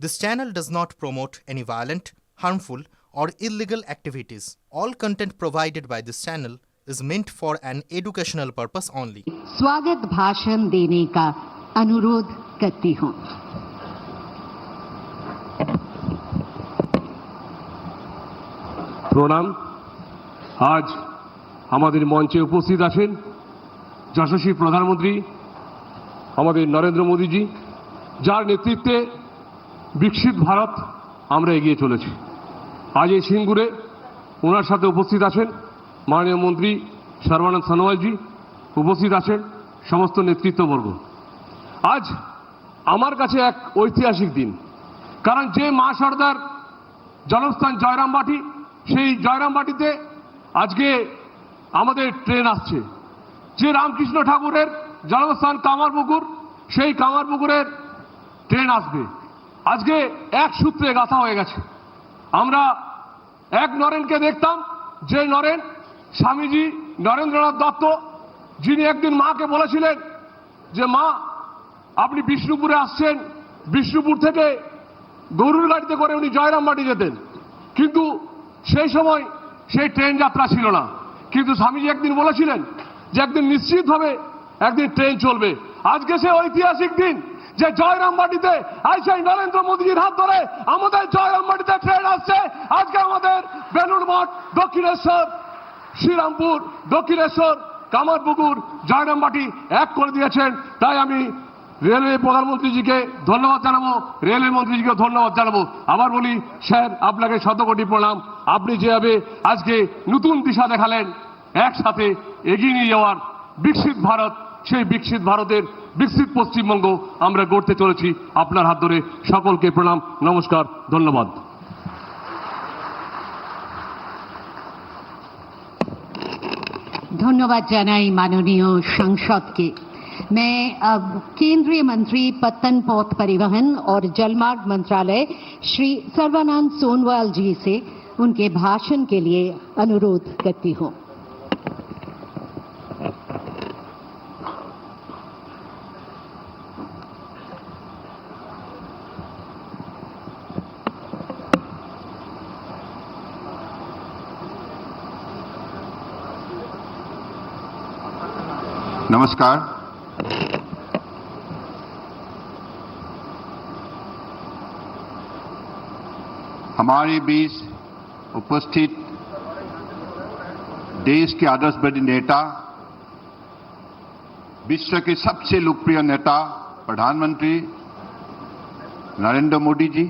This channel does not promote any violent, harmful, or illegal activities. All content provided by this channel is meant for an educational purpose only. स्वागत भाषण देने का अनुरोध करती हूँ। প্রণাম। আজ আমাদের মঞ্চে উপস্থিত আছেন যশস্বী প্রধানমন্ত্রী আমাদের নরেন্দ্র মোদীজি, যার নেতৃত্বে বিকশিত ভারত আমরা এগিয়ে চলেছি। আজ এই সিঙ্গুরে ওনার সাথে উপস্থিত আছেন মাননীয় মন্ত্রী সর্বানন্দ সোনোয়ালজি, উপস্থিত আছেন সমস্ত নেতৃত্ববর্গ। আজ আমার কাছে এক ঐতিহাসিক দিন, কারণ যে মা সর্দার জন্মস্থান জয়রামবাটি, সেই জয়রামবাটিতে আজকে আমাদের ট্রেন আসছে। যে রামকৃষ্ণ ঠাকুরের জন্মস্থান কামারপুকুর, সেই কামারপুকুরের ট্রেন আসবে। আজকে এক সূত্রে গাঁথা হয়ে গেছে। আমরা এক নরেনকে দেখতাম, যে নরেন স্বামীজি নরেন্দ্রনাথ দত্ত, যিনি একদিন মাকে বলেছিলেন যে মা আপনি বিষ্ণুপুরে আসছেন, বিষ্ণুপুর থেকে গরুর গাড়িতে করে উনি জয়রামবাটি যেতেন, কিন্তু সেই সময় সেই ট্রেন যাত্রা ছিল না। কিন্তু স্বামীজি একদিন বলেছিলেন যে একদিন নিশ্চিতভাবে একদিন ট্রেন চলবে। আজকে সে ঐতিহাসিক দিন যে জয়রামবাটিতে আইসে নরেন্দ্র মোদীজির হাত ধরে আমাদের জয়রামবাটিতে ট্রেন আসছে। আজকে আমাদের বেলুড় মঠ, দক্ষিণেশ্বর, শ্রীরামপুর, দক্ষিণেশ্বর, কামারপুকুর, জয়রামবাটি এক করে দিয়েছেন। তাই আমি রেলওয়ে প্রধানমন্ত্রীজিকে ধন্যবাদ জানাবো, রেলওয়ে মন্ত্রীজিকে ধন্যবাদ জানাবো। আবার বলি স্যার, আপনাকে শতকোটি প্রণাম। আপনি যেভাবে আজকে নতুন দিশা দেখালেন একসাথে এগিয়ে নিয়ে যাওয়ার বিকশিত ভারত, সেই বিকশিত ভারতের বিকশিত পশ্চিমবঙ্গ আমরা গড়তে চলেছি। আপনার হাত ধরে সকলকে প্রণাম, নমস্কার, ধন্যবাদ। धन्यवाद জানাই माननीय सांसद के। मैं अब केंद्रीय मंत्री पत्तन पथ परिवहन और जलमार्ग मंत्रालय श्री सर्बानंद सोनोवाल जी से उनके भाषण के लिए अनुरोध करती हूँ। नमस्कार। हमारे बीच उपस्थित देश के आदर्शवादी नेता, विश्व के सबसे लोकप्रिय नेता प्रधानमंत्री नरेंद्र मोदी जी,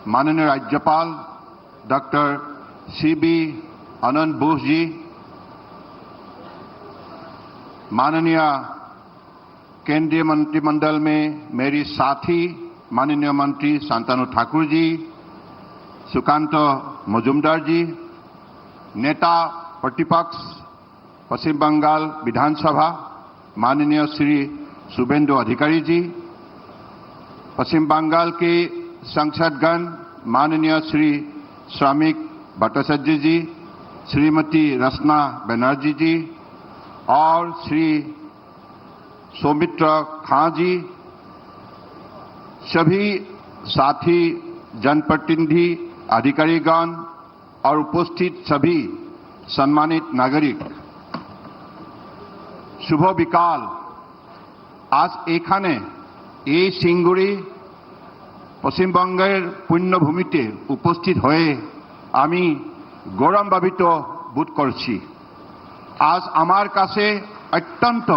माननीय राज्यपाल डॉक्टर सीबी आनंद बोस जी, माननीय केंद्रीय मंत्रिमंडल में मेरी साथी माननीय मंत्री शांतनु ठाकुर जी, सुकांत मजुमदार जी, नेता प्रतिपक्ष पश्चिम बंगाल विधानसभा माननीय श्री शुभेंदु अधिकारी जी, पश्चिम बंगाल के सांसदगण माननीय श्री श्रमिक भट्टाचार्य जी, श्रीमती रचना बनर्जी जी और श्री सौमित्र खां जी, सभी साथी जनप्रतिनिधि, अधिकारीगण और उपस्थित सभी सम्मानित नागरिक, शुभ बिकाल। आज एखाने এই সিঙ্গুরে পশ্চিমবঙ্গের পুণ্যভূমিতে উপস্থিত হয়ে আমি গৌরবান্বিত বোধ করছি। আজ আমার কাছে অত্যন্ত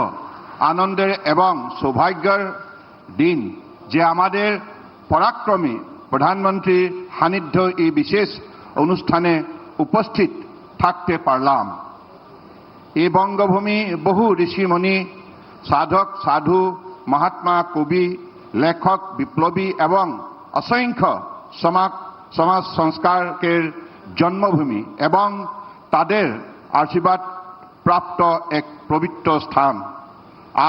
আনন্দের এবং সৌভাগ্যের দিন যে আমাদের পরাক্রমী প্রধানমন্ত্রীর সান্নিধ্য এই বিশেষ অনুষ্ঠানে উপস্থিত থাকতে পারলাম। এই বঙ্গভূমি বহু ঋষিমণি, সাধক, সাধু, মহাত্মা, কবি, লেখক, বিপ্লবী এবং অসংখ্য সমাজ সংস্কারকের জন্মভূমি এবং তাদের আশীর্বাদ প্রাপ্ত এক পবিত্র স্থান।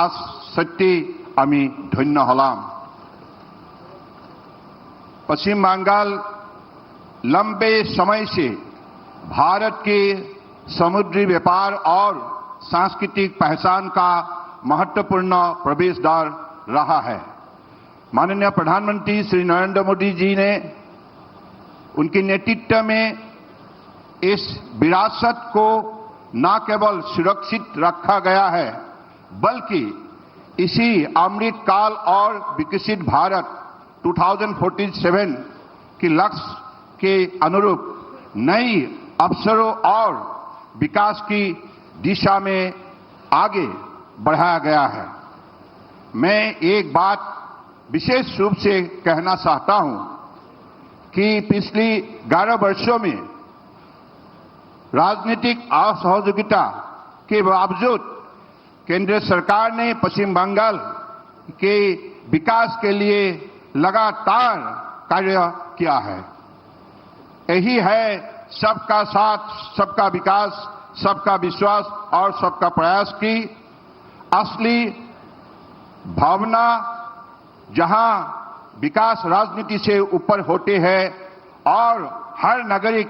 আজ সত্যি আমি ধন্য হলাম। पश्चिम बंगाल लंबे समय से भारत के समुद्री व्यापार और सांस्कृतिक पहचान का महत्वपूर्ण प्रवेश द्वार रहा है। माननीय प्रधानमंत्री श्री नरेंद्र मोदी जी ने उनके नेतृत्व में इस विरासत को न केवल सुरक्षित रखा गया है, बल्कि इसी अमृत काल और विकसित भारत 2047 के लक्ष्य के अनुरूप नई अवसरों और विकास की दिशा में आगे बढ़ाया गया है। मैं एक बात विशेष रूप से कहना चाहता हूं कि पिछली 11 वर्षों में राजनीतिक असहयोगिता के बावजूद केंद्र सरकार ने पश्चिम बंगाल के विकास के लिए लगातार कार्य किया है। यही है सबका साथ, सबका विकास, सबका विश्वास और सबका प्रयास की असली भावना, जहां विकास राजनीति से ऊपर होते हैं और हर नागरिक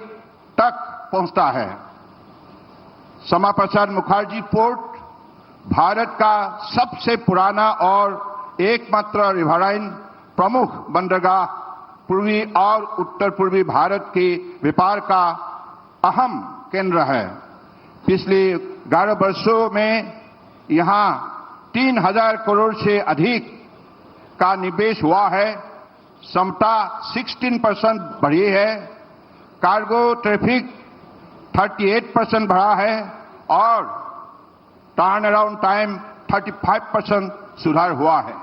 तक पहुंचता है। श्यामा प्रसाद मुखर्जी पोर्ट भारत का सबसे पुराना और एकमात्र रिवराइन प्रमुख बंदरगाह पूर्वी और उत्तर पूर्वी भारत के व्यापार का अहम केंद्र है। पिछले 11 वर्षों में यहां 3000 करोड़ से अधिक का निवेश हुआ है। क्षमता 16% बढ़ी है। कार्गो ट्रैफिक 38% बढ़ा है और टर्न अराउंड टाइम 35% सुधार हुआ है।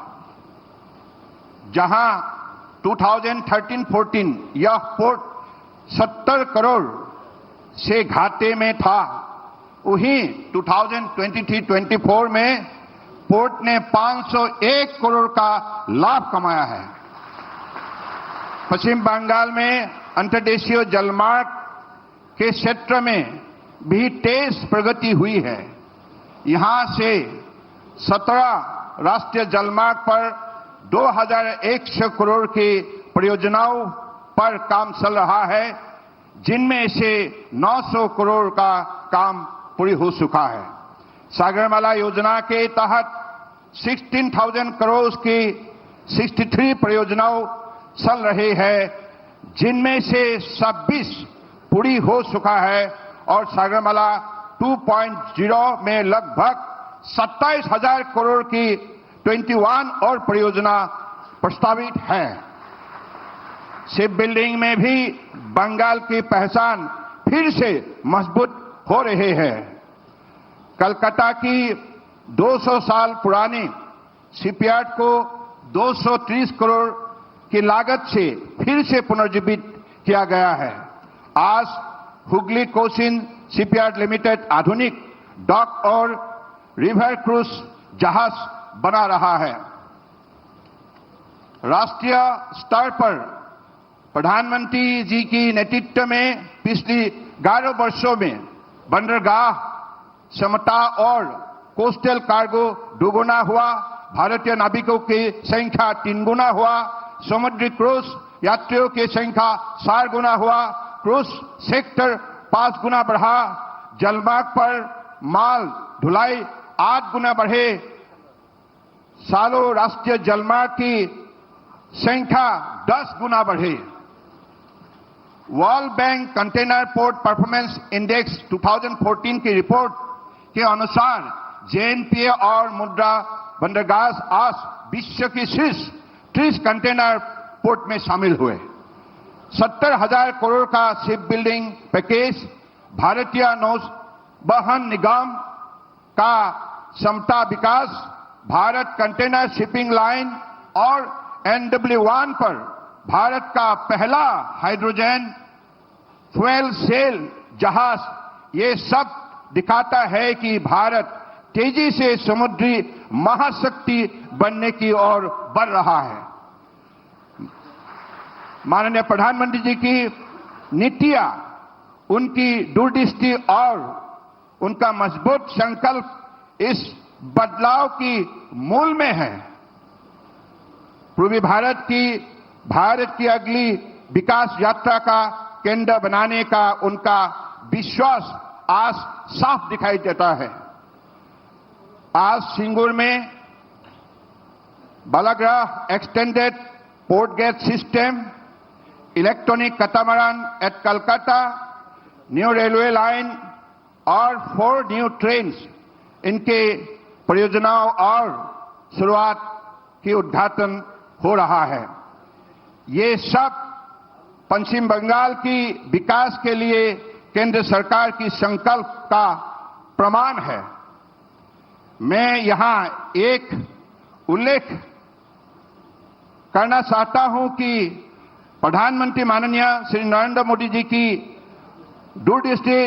जहां 2013-14 यह पोर्ट 70 करोड़ से घाटे में था, वहीं 2023-24 में पोर्ट ने 501 करोड़ का लाभ कमाया है। पश्चिम बंगाल में अंतर्देशीय जलमार्ग के क्षेत्र में भी तेज प्रगति हुई है। यहां से 17 राष्ट्रीय जलमार्ग पर 2100 करोड़ की परियोजनाओं पर काम चल रहा है, जिनमें से 900 करोड़ का काम पूरी हो चुका है। सागरमाला योजना के तहत 16,000 करोड़ की 63 परियोजनाओं चल रही है, जिनमें से 26 पूरी हो चुका है और सागरमाला 2.0 में लगभग 27,000 करोड़ की 21 और परियोजना प्रस्तावित है। शिप बिल्डिंग में भी बंगाल की पहचान फिर से मजबूत हो रही है। कलकत्ता की 200 साल पुरानी शिपयार्ड को 230 करोड़ की लागत से फिर से पुनर्जीवित किया गया है। आज हुगली कोचिन शिपयार्ड लिमिटेड आधुनिक डॉक और रिवर क्रूज जहाज बना रहा है। राष्ट्रीय स्तर पर प्रधानमंत्री जी की नेतृत्व में पिछली 11 वर्षों में बंदरगाह क्षमता और कोस्टल कार्गो दुगुना हुआ, भारतीय नाविकों की संख्या 3 गुना हुआ, समुद्री क्रूज यात्रियों की संख्या 4 गुना हुआ, क्रूज सेक्टर 5 गुना बढ़ा, जलमार्ग पर माल ढुलाई 8 गुना बढ़े, सालों राष्ट्रीय जलमार्ग की संख्या 10 गुना बढ़ी। World bank container port performance index 2014 की रिपोर्ट के अनुसार जेएनपीए और मुद्रा बंदरगाह आज विश्व की शीर्ष 30 कंटेनर पोर्ट में शामिल हुए। 70,000 करोड़ का शिप बिल्डिंग पैकेज, भारतीय नौवहन निगम का क्षमता विकास, भारत कंटेनर शिपिंग लाइन और NW1 पर भारत का पहला हाइड्रोजन फ्यूल सेल जहाज, ये सब दिखाता है कि भारत तेजी से समुद्री महाशक्ति बनने की ओर बढ़ रहा है। माननीय प्रधानमंत्री जी की नीतियां, उनकी दूरदृष्टि और उनका मजबूत संकल्प इस बदलाव की मूल में है। पूर्वी भारत की अगली विकास यात्रा का केंद्र बनाने का उनका विश्वास आज साफ दिखाई देता है। आज सिंगूर में Balagrah extended port gate system, electronic catamaran at Calcutta, new railway line और 4 न्यू ट्रेन्स, इनके परियोजनाओं और शुरुआत की उद्घाटन हो रहा है। ये सब पश्चिम बंगाल की विकास के लिए केंद्र सरकार की संकल्प का प्रमाण है। मैं यहां एक उल्लेख करना चाहता हूं कि प्रधानमंत्री माननीय श्री नरेंद्र मोदी जी की दूरदृष्टि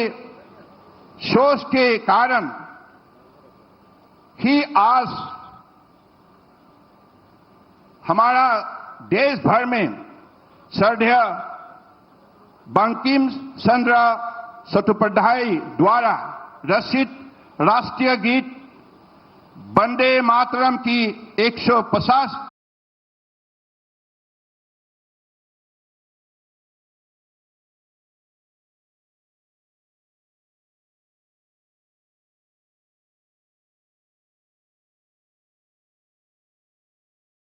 सोच के कारण ही आज हमारा देश भर में श्रद्धेय बंकिम चंद्र चट्टोपाध्याय द्वारा रचित राष्ट्रीय गीत वंदे मातरम की 150